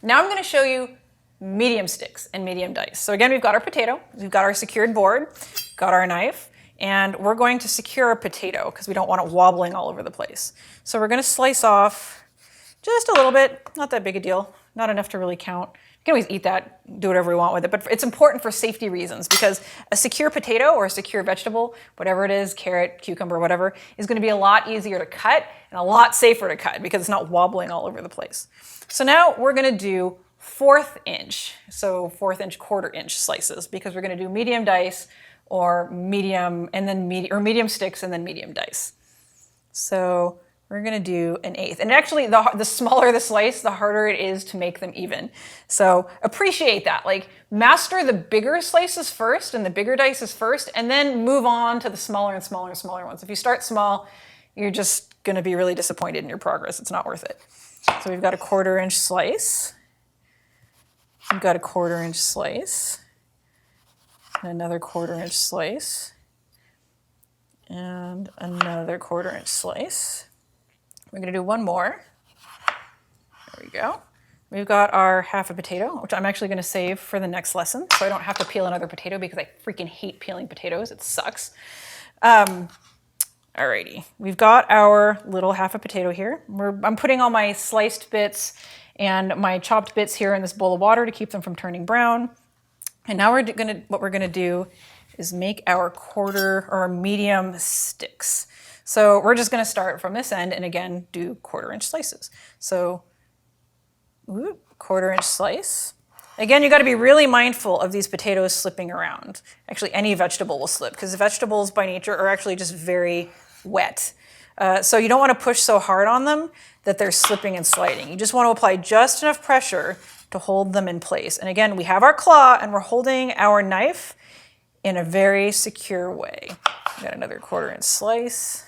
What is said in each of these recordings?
Now I'm going to show you medium sticks and medium dice. So again, we've got our potato, we've got our secured board, got our knife, and we're going to secure a potato because we don't want it wobbling all over the place. So we're going to slice off just a little bit, not that big a deal, not enough to really count. You can always eat that, do whatever we want with it, but it's important for safety reasons because a secure potato or a secure vegetable, whatever it is, carrot, cucumber, whatever, is going to be a lot easier to cut and a lot safer to cut because it's not wobbling all over the place. So now we're going to do 1/4 inch, so 1/4 inch, 1/4 inch slices because we're going to do medium dice or medium and then medium sticks and then medium dice. So we're going to do 1/8. And actually, the smaller the slice, the harder it is to make them even. So appreciate that. Like, master the bigger slices first and the bigger dices first, and then move on to the smaller and smaller and smaller ones. If you start small, you're just going to be really disappointed in your progress. It's not worth it. So we've got a 1/4 inch slice. We've got a 1/4 inch slice. And another 1/4 inch slice. And another 1/4 inch slice. We're going to do one more. There we go. We've got our half a potato, which I'm actually going to save for the next lesson, so I don't have to peel another potato because I freaking hate peeling potatoes. It sucks. Alrighty, we've got our little half a potato here. I'm putting all my sliced bits and my chopped bits here in this bowl of water to keep them from turning brown. And now what we're going to do is make our 1/4 or medium sticks. So we're just going to start from this end and again do 1/4 inch slices. So 1/4 inch slice. Again, you got to be really mindful of these potatoes slipping around. Actually, any vegetable will slip because vegetables by nature are actually just very wet. So you don't want to push so hard on them that they're slipping and sliding. You just want to apply just enough pressure to hold them in place. And again, we have our claw and we're holding our knife in a very secure way. We've got another 1/4 inch slice.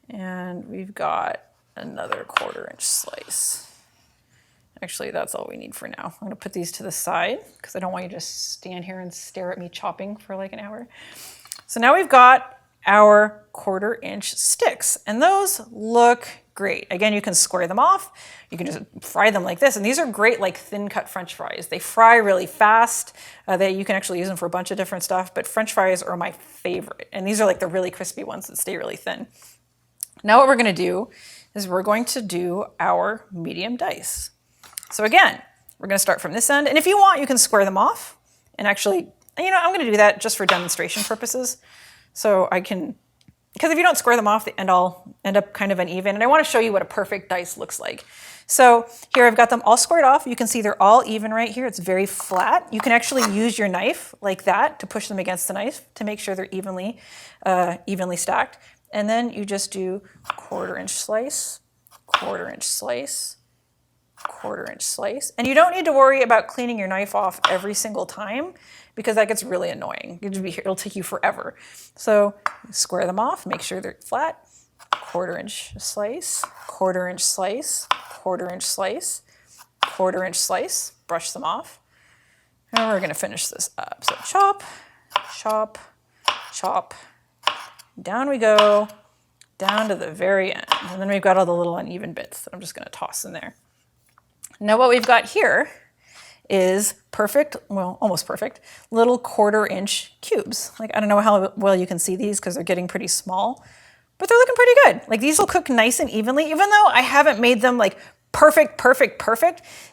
And we've got another 1/4 inch slice. Actually, that's all we need for now. I'm going to put these to the side because I don't want you to just stand here and stare at me chopping for like an hour. So now we've got our 1/4 inch sticks, and those look great. Again, you can square them off. You can just fry them like this, and these are great like thin cut French fries. They fry really fast. You can actually use them for a bunch of different stuff, but French fries are my favorite, and these are like the really crispy ones that stay really thin. Now what we're going to do is we're going to do our medium dice. So again, we're going to start from this end. And if you want, you can square them off. And actually, I'm going to do that just for demonstration purposes. So I can, because if you don't square them off, and I'll end up kind of uneven. And I want to show you what a perfect dice looks like. So here I've got them all squared off. You can see they're all even right here. It's very flat. You can actually use your knife like that to push them against the knife to make sure they're evenly stacked. And then you just do 1/4 inch slice, 1/4 inch slice, 1/4 inch slice. And you don't need to worry about cleaning your knife off every single time because that gets really annoying. It'll take you forever. So square them off, make sure they're flat, 1/4 inch slice, 1/4 inch slice, 1/4 inch slice, 1/4 inch slice, brush them off. And we're going to finish this up. So chop, chop, chop. Down we go, down to the very end. And then we've got all the little uneven bits that I'm just going to toss in there. Now what we've got here is perfect, well, almost perfect, little 1/4 inch cubes. Like, I don't know how well you can see these because they're getting pretty small, but they're looking pretty good. Like, these will cook nice and evenly. Even though I haven't made them like perfect,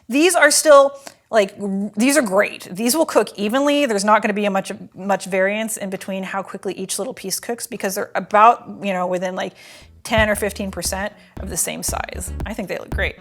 these are still like, these are great. These will cook evenly. There's not going to be much variance in between how quickly each little piece cooks because they're about, within like 10 or 15% of the same size. I think they look great.